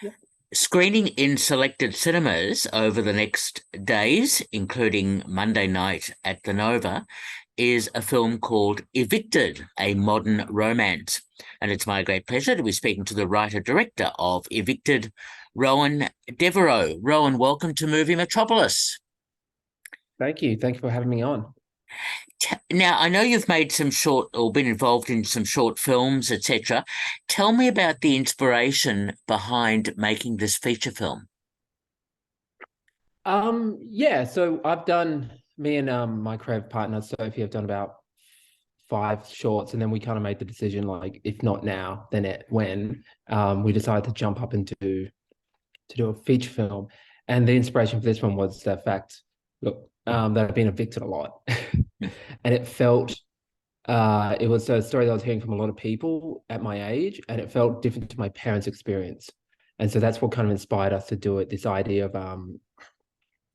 Yeah. Screening in selected cinemas over the next days, including Monday night at the Nova, is a film called Evicted-A Modern Romance. And it's my great pleasure to be speaking to the writer-director of Evicted, Rowan Devereux. Rowan, welcome to Movie Metropolis. Thank you. Thank you for having me on. Now, I know you've made some short or been involved in some short films, etc. Tell me about the inspiration behind making this feature film. Yeah, so I've done me and my creative partner Sophie have done about five shorts, and then we kind of made the decision, like, if not now, then when. We decided to jump up and do a feature film. And the inspiration for this one was the fact, look, that I've been evicted a lot. And it was a story that I was hearing from a lot of people at my age, and it felt different to my parents' experience. And so that's what kind of inspired us to do it. This idea of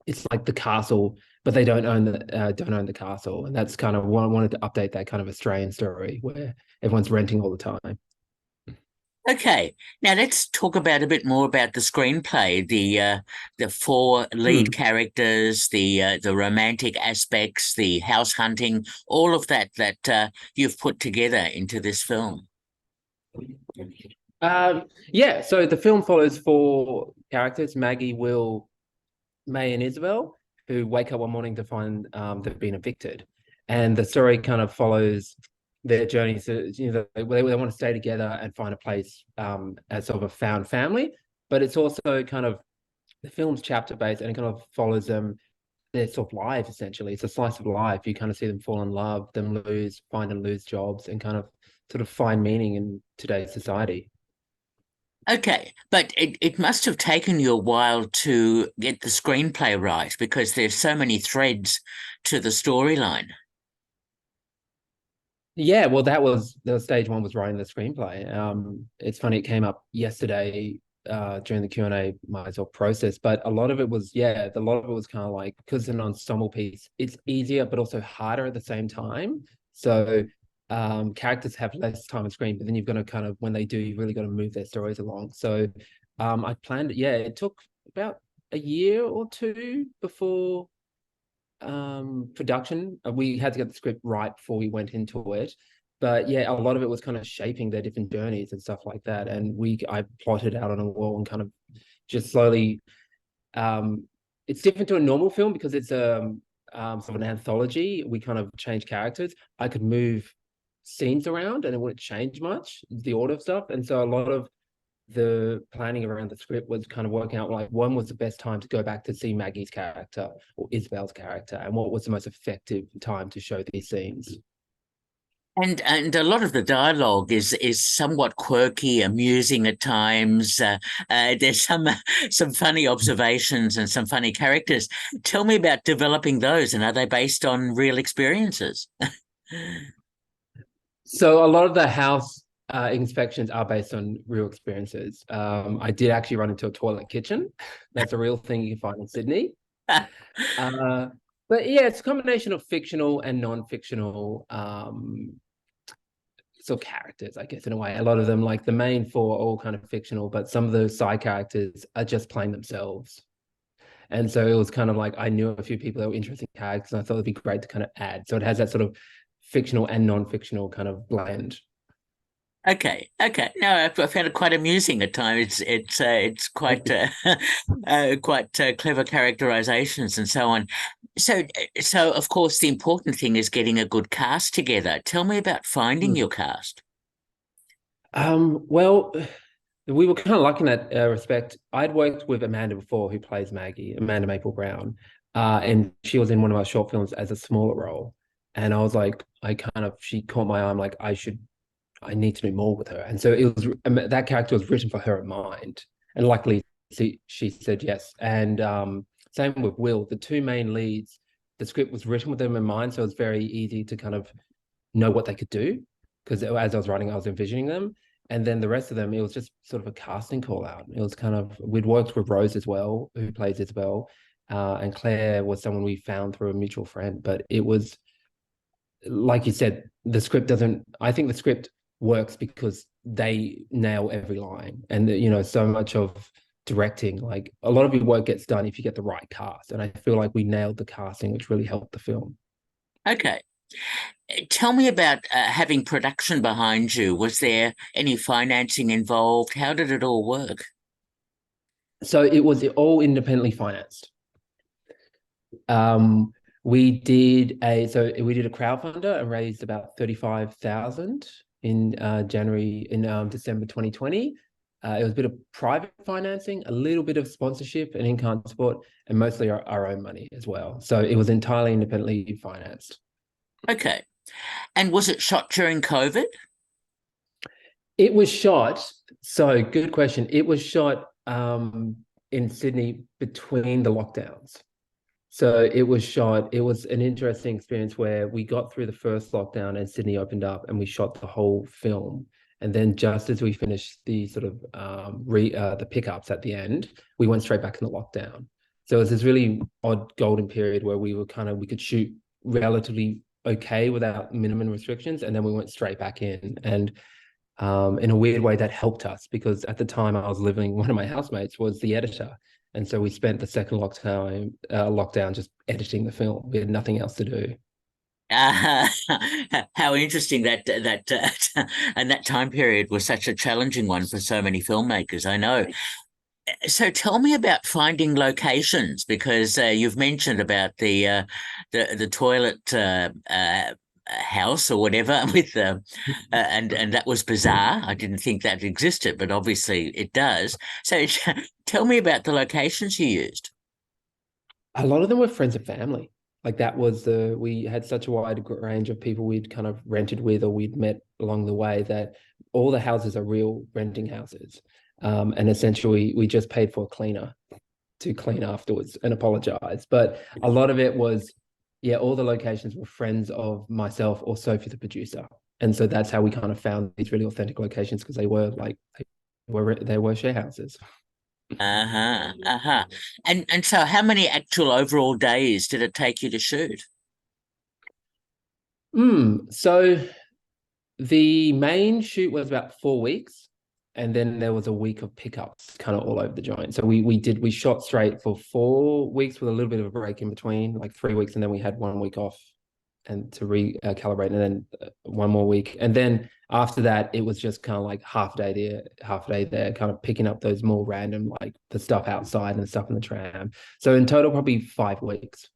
it's like the castle, but they don't own the castle, and that's kind of what I wanted to update, that kind of Australian story where everyone's renting all the time. Okay, now let's talk about a bit more about the screenplay, the four lead Hmm. characters, the romantic aspects, the house hunting, all of that you've put together into this film. Yeah, so the film follows four characters: Maggie, Will, May, and Isabel, who wake up one morning to find they've been evicted. And the story kind of follows their journey. So, they want to stay together and find a place as sort of a found family. But it's also kind of the film's chapter based, and it kind of follows them, their sort of lives essentially. It's a slice of life. You kind of see them fall in love, them find and lose jobs, and kind of sort of find meaning in today's society. Okay, but it must have taken you a while to get the screenplay right because there's so many threads to the storyline. Yeah, well, that was the stage one, was writing the screenplay. It's funny, it came up yesterday during the Q&A myself process, but a lot of it was, yeah, a lot of it was kind of like, because it's an ensemble piece, it's easier but also harder at the same time. So characters have less time on screen, but then you've got to kind of, when they do, you've really got to move their stories along. So I planned, yeah, it took about a year or two before production. We had to get the script right before we went into it, but yeah, a lot of it was kind of shaping their different journeys and stuff like that. And I plotted out on a wall and kind of just slowly, it's different to a normal film because it's sort of an anthology. We kind of change characters. I could move scenes around and it wouldn't change much, the order of stuff. And so a lot of the planning around the script was kind of working out, like, when was the best time to go back to see Maggie's character or Isabel's character, and what was the most effective time to show these scenes. And a lot of the dialogue is somewhat quirky, amusing at times. There's some funny observations and some funny characters. Tell me about developing those, and are they based on real experiences? So a lot of the house inspections are based on real experiences. I did actually run into a toilet kitchen. That's a real thing you can find in Sydney. Uh, but yeah, it's a combination of fictional and non-fictional sort of characters, I guess, in a way. A lot of them, like the main four, are all kind of fictional, but some of those side characters are just playing themselves. And so it was kind of like, I knew a few people that were interesting characters, and I thought it'd be great to kind of add. So it has that sort of fictional and non-fictional kind of blend. Okay, okay. No, I found it quite amusing at times. It's quite quite clever characterizations and so on. So so of course the important thing is getting a good cast together. Tell me about finding your cast. Well, we were kind of lucky in that respect. I'd worked with Amanda before, who plays Maggie, Amanda Maple Brown, and she was in one of our short films as a smaller role. And I was like, she caught my eye. I'm like, I need to do more with her. And so it was, that character was written for her in mind. And luckily, she said yes. And same with Will, the two main leads, the script was written with them in mind. So it was very easy to kind of know what they could do. Because as I was writing, I was envisioning them. And then the rest of them, it was just sort of a casting call out. It was kind of, we'd worked with Rose as well, who plays Isabel. And Claire was someone we found through a mutual friend. But it was, like you said, the script doesn't, I think the script works because they nail every line. And you know, so much of directing, like a lot of your work gets done if you get the right cast. And I feel like we nailed the casting, which really helped the film. Okay. Tell me about having production behind you. Was there any financing involved? How did it all work? So it was all independently financed. Um, we did a crowdfunder and raised about 35,000 in January in December 2020. It was a bit of private financing, a little bit of sponsorship and in-kind support, and mostly our own money as well. So it was entirely independently financed. Okay. And was it shot during COVID? It was shot, so good question. It was shot in Sydney between the lockdowns. So it was shot, it was an interesting experience where we got through the first lockdown and Sydney opened up and we shot the whole film. And then just as we finished the sort of the pickups at the end, we went straight back in the lockdown. So it was this really odd golden period where we could shoot relatively okay without minimum restrictions, and then we went straight back in. And in a weird way, that helped us because at the time I was living, one of my housemates was the editor. And so we spent the second lockdown just editing the film. We had nothing else to do. Uh, how interesting and that time period was such a challenging one for so many filmmakers. I know. So tell me about finding locations because you've mentioned about the toilet house or whatever and that was bizarre. I didn't think that existed, but obviously it does. So tell me about the locations you used. A lot of them were friends and family. Like that was we had such a wide range of people we'd kind of rented with or we'd met along the way that all the houses are real renting houses. And essentially we just paid for a cleaner to clean afterwards and apologize. But a lot of it was, yeah, all the locations were friends of myself or Sophie, the producer. And so that's how we kind of found these really authentic locations because they were share houses. Uh-huh. Uh-huh. And so how many actual overall days did it take you to shoot? So the main shoot was about 4 weeks, and then there was a week of pickups kind of all over the joint. So we shot straight for 4 weeks with a little bit of a break in between, like 3 weeks, and then we had 1 week off and to recalibrate, and then one more week. And then after that, it was just kind of like half a day there, half a day there, kind of picking up those more random, like the stuff outside and the stuff in the tram. So in total, probably 5 weeks.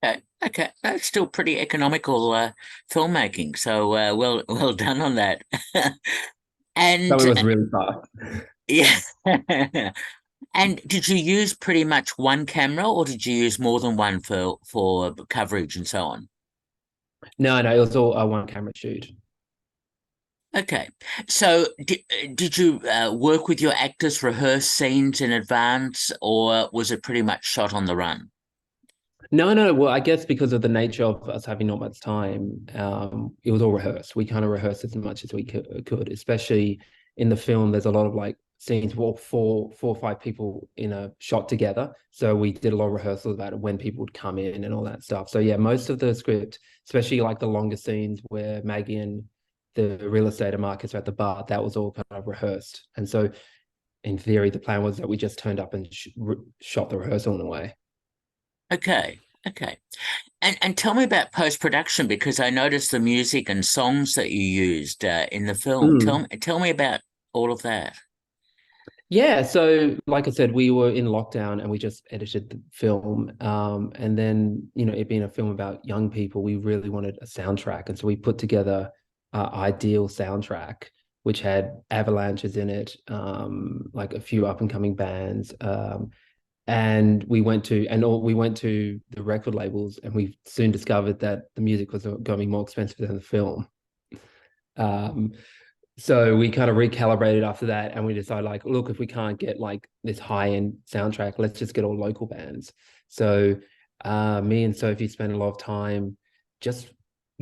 Okay, okay, that's still pretty economical filmmaking. So well done on that. So it And was really fast. yeah. And did you use pretty much one camera or did you use more than one for coverage and so on? No, it was all a one camera shoot. Okay. So did you work with your actors, rehearse scenes in advance, or was it pretty much shot on the run? No. Well, I guess because of the nature of us having not much time, it was all rehearsed. We kind of rehearsed as much as we could, especially in the film. There's a lot of like scenes where four or five people in a shot together. So we did a lot of rehearsals about it when people would come in and all that stuff. So yeah, most of the script, especially like the longer scenes where Maggie and the real estate and Marcus are at the bar, that was all kind of rehearsed. And so in theory, the plan was that we just turned up and shot the rehearsal in a way. Okay. Okay. And tell me about post-production because I noticed the music and songs that you used in the film. Tell me about all of that. Yeah, so like I said, we were in lockdown and we just edited the film. And then, you know, it being a film about young people, we really wanted a soundtrack. And so we put together ideal soundtrack, which had avalanches in it, like a few up and coming bands. And we went to the record labels and we soon discovered that the music was going to be more expensive than the film. Um, so we kind of recalibrated after that and we decided like, look, if we can't get like this high-end soundtrack, let's just get all local bands. So me and Sophie spent a lot of time just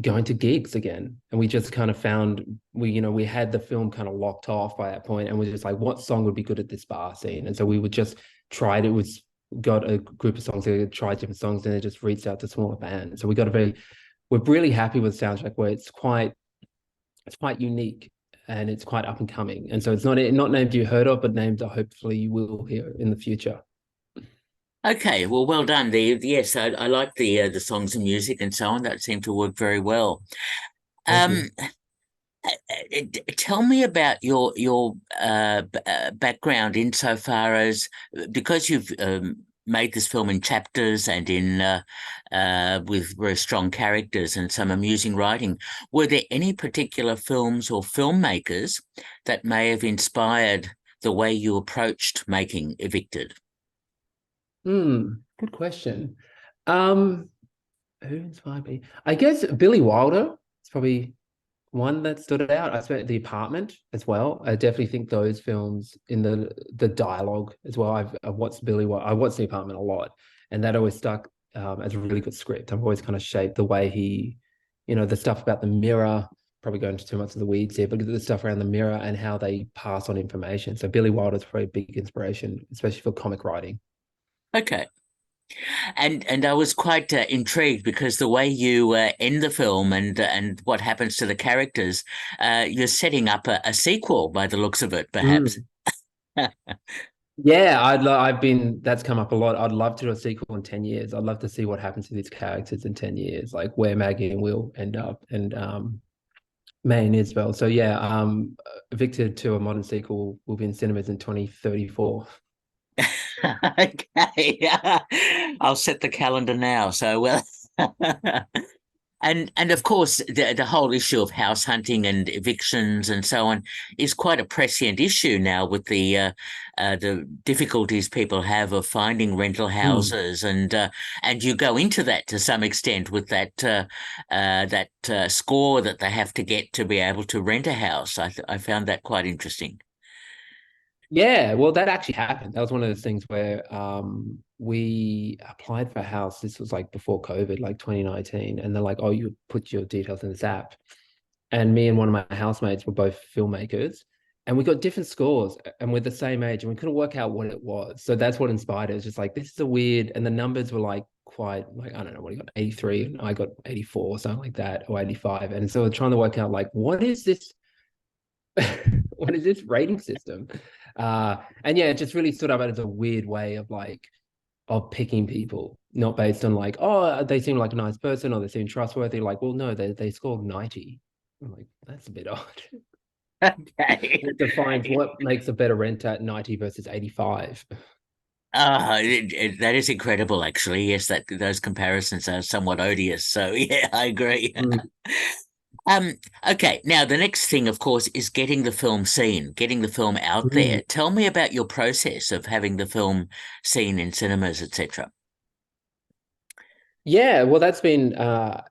going to gigs again. And we just kind of found we had the film kind of locked off by that point and we're just like, what song would be good at this bar scene? And so we would just try it. It was got a group of songs, they tried different songs and then just reached out to smaller bands. So we're really happy with the soundtrack where it's quite unique and it's quite up and coming. And so it's not names you heard of, but names that hopefully you will hear in the future. Okay, well done. Yes, I like the songs and music and so on. That seemed to work very well. Thank you. Um, Tell me about your background insofar as because you've made this film in chapters and in with very strong characters and some amusing writing. Were there any particular films or filmmakers that may have inspired the way you approached making Evicted? Good question. Um, who inspired me? I guess Billy Wilder is probably one that stood out. I spent The Apartment as well. I definitely think those films in the dialogue as well. I've watched I watched The Apartment a lot, and that always stuck as a really good script. I've always kind of shaped the way he, the stuff about the mirror. Probably going into too much of the weeds here, but the stuff around the mirror and how they pass on information. So Billy Wilder's probably a big inspiration, especially for comic writing. Okay. And I was quite intrigued because the way you end the film and what happens to the characters, you're setting up a sequel by the looks of it, perhaps. Mm. Yeah, I've been that's come up a lot. I'd love to do a sequel in 10 years. I'd love to see what happens to these characters in 10 years, like where Maggie and Will end up and May and Isabel. So yeah, Evicted-A Modern sequel will be in cinemas in 2034. Okay, I'll set the calendar now. So well, and of course the whole issue of house hunting and evictions and so on is quite a prescient issue now with the difficulties people have of finding rental Mm. houses and you go into that to some extent with that score that they have to get to be able to rent a house. I found that quite interesting. Yeah, well, that actually happened. That was one of those things where we applied for a house. This was like before COVID, like 2019, and they're like, "Oh, you put your details in this app." And me and one of my housemates were both filmmakers, and we got different scores, and we're the same age, and we couldn't work out what it was. So that's what inspired it. It's just like this is a weird, and the numbers were like quite like I don't know what he got 83, and I got 84, something like that, or 85, and so we're trying to work out like what is this what is this rating system? And yeah, it just really stood up as a weird way of like of picking people, not based on like, oh, they seem like a nice person or they seem trustworthy. Like, well, no, they scored 90. I'm like, that's a bit odd. Okay. It defines what makes a better rent at 90 versus 85. That is incredible, actually. Yes, that those comparisons are somewhat odious. So yeah, I agree. Mm, Um, okay, now the next thing, of course, is getting the film seen, getting the film out mm. there. Tell me about your process of having the film seen in cinemas, etc. Yeah, well, that's been a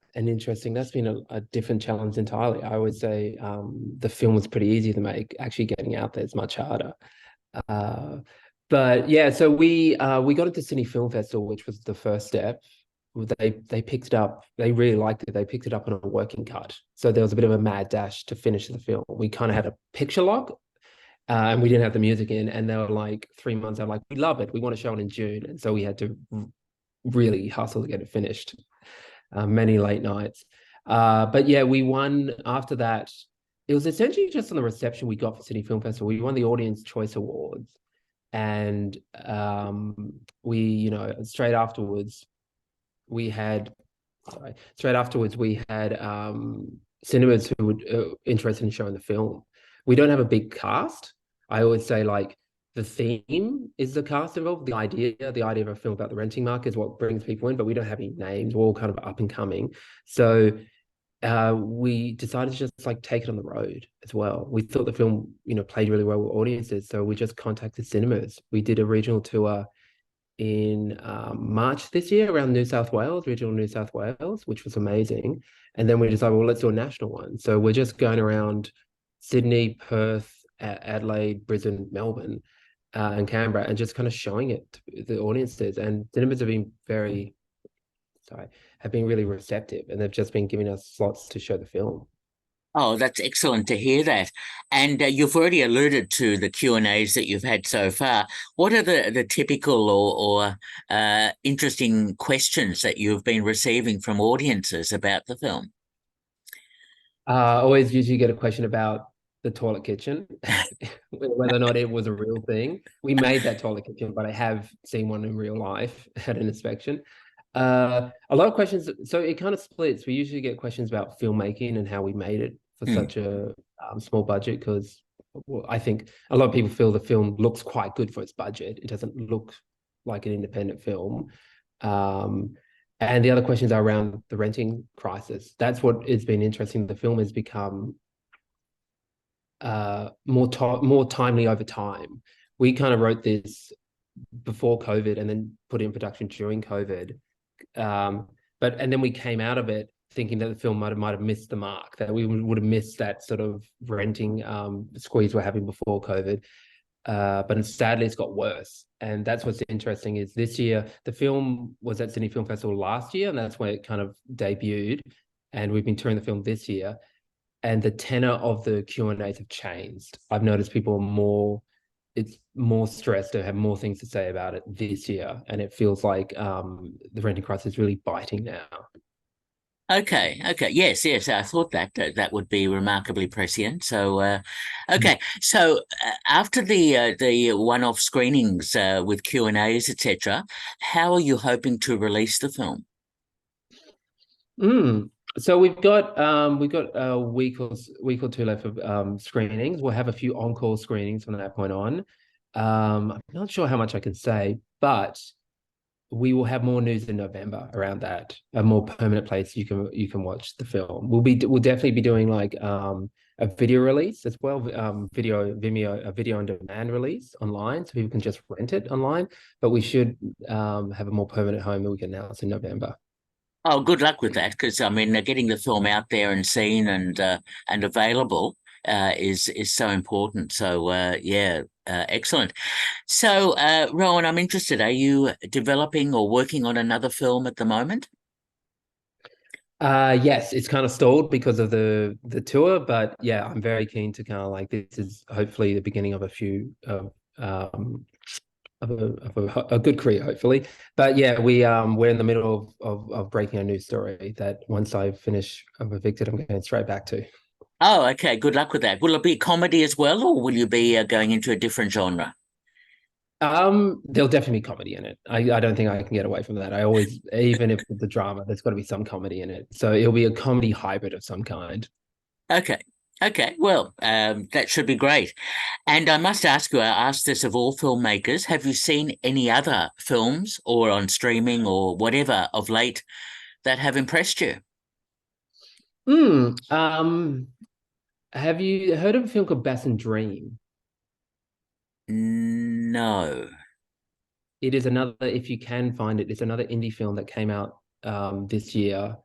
different challenge entirely. I would say the film was pretty easy to make. Actually, getting out there is much harder. Uh, but yeah, so we got into Sydney Film Festival, which was the first step. They picked it up. They really liked it. They picked it up on a working cut. So there was a bit of a mad dash to finish the film. We kind of had a picture lock, and we didn't have the music in. And they were like 3 months out, like we love it. We want to show it in June, and so we had to really hustle to get it finished. Many late nights. But yeah, we won after that. It was essentially just on the reception we got for Sydney Film Festival. We won the Audience Choice Awards, and we, straight afterwards we had, sorry, straight afterwards we had cinemas who were interested in showing the film. We don't have a big cast. I always say like the theme is the cast involved. The idea of a film about the renting market is what brings people in, but we don't have any names. We're all kind of up and coming. So we decided to just like take it on the road as well. We thought the film, played really well with audiences. So we just contacted cinemas. We did a regional tour in March this year around New South Wales, regional New South Wales, which was amazing. And then we decided, well, let's do a national one. So we're just going around Sydney, Perth, Adelaide, Brisbane, Melbourne, and Canberra, and just kind of showing it to the audiences. And cinemas have been really receptive, and they've just been giving us slots to show the film. Oh, that's excellent to hear that. And you've already alluded to the Q&As that you've had so far. What are the typical or interesting questions that you've been receiving from audiences about the film? Always usually get a question about the toilet kitchen, whether or not it was a real thing. We made that toilet kitchen, but I have seen one in real life at an inspection. A lot of questions. So it kind of splits. We usually get questions about filmmaking and how we made it for Hmm. such a small budget because well, I think a lot of people feel the film looks quite good for its budget. It doesn't look like an independent film. Um, and the other questions are around the renting crisis. That's what has been interesting. The film has become more timely over time. We kind of wrote this before COVID and then put it in production during COVID. And then we came out of it thinking that the film might have missed the mark, that we would have missed that sort of renting squeeze we're having before COVID. But sadly, it's got worse. And that's what's interesting is this year, the film was at Sydney Film Festival last year, and that's where it kind of debuted. And we've been touring the film this year. And the tenor of the Q&As have changed. I've noticed people are it's more stressed to have more things to say about it this year. And it feels like the renting crisis is really biting now. Okay, okay, yes, yes. I thought that that would be remarkably prescient. So, okay, so after the one-off screenings with Q&As, etc., how are you hoping to release the film? Mm. So we've got a week or two left of screenings. We'll have a few encore screenings from that point on. I'm not sure how much I can say, but we will have more news in November around that. A more permanent place you can watch the film. We'll definitely be doing like a video release as well, a video on demand release online, so people can just rent it online. But we should have a more permanent home that we can announce in November. Oh, good luck with that, because I mean, getting the film out there and seen and available is so important. So, yeah, excellent. So, Rowan, I'm interested. Are you developing or working on another film at the moment? Yes, it's kind of stalled because of the tour, but yeah, I'm very keen to kind of like this is hopefully the beginning of a few of a good career, hopefully. But yeah, we're in the middle of breaking a new story that once I finish of Evicted, I'm going straight back to. Oh, okay. Good luck with that. Will it be comedy as well, or will you be going into a different genre? There'll definitely be comedy in it. I don't think I can get away from that. I always, even if it's a drama, there's got to be some comedy in it. So it'll be a comedy hybrid of some kind. Okay. Okay. Well, that should be great. And I must ask you, I asked this of all filmmakers, have you seen any other films or on streaming or whatever of late that have impressed you? Hmm. Have you heard of a film called Bass and Dream? No. It is another, if you can find it, it's another indie film that came out this year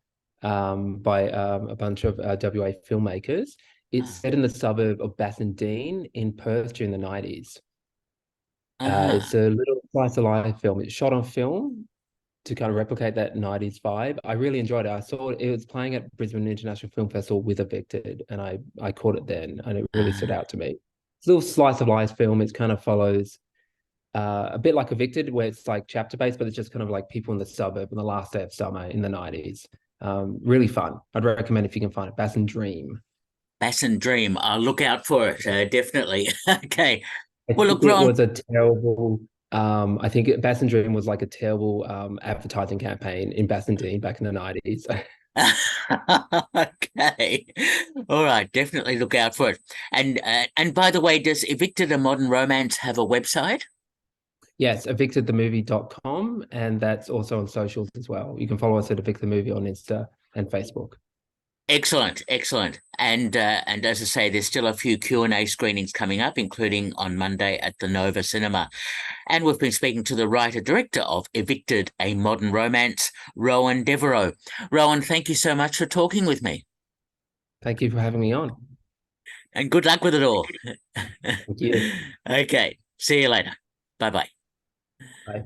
by a bunch of WA filmmakers. It's set in the suburb of Bassendean in Perth during the 90s. Uh-huh. It's a little slice of life film. It's shot on film to kind of replicate that 90s vibe. I really enjoyed it. I saw it was playing at Brisbane International Film Festival with Evicted, and I caught it then, and it really stood Uh, out to me. It's a little slice of life film. It kind of follows a bit like Evicted, where it's like chapter based, but it's just kind of like people in the suburb on the last day of summer in the 90s. Really fun. I'd recommend if you can find it. Bass and Dream. Bass and Dream. I'll look out for it, definitely. Okay. I Well, think look, it Ron. was a terrible. I think Bass and Dream was like a terrible advertising campaign in Bass and Dean back in the 90s. Okay. All right, definitely look out for it. And by the way, does Evicted a Modern Romance have a website? Yes, evictedthemovie.com, and that's also on socials as well. You can follow us at Evict the Movie on Insta and Facebook. Excellent, excellent. And as I say, there's still a few Q&A screenings coming up, including on Monday at the Nova Cinema. And we've been speaking to the writer-director of Evicted, a Modern Romance, Rowan Devereux. Rowan, thank you so much for talking with me. Thank you for having me on. And good luck with it all. Thank you. Okay, see you later. Bye-bye. Bye.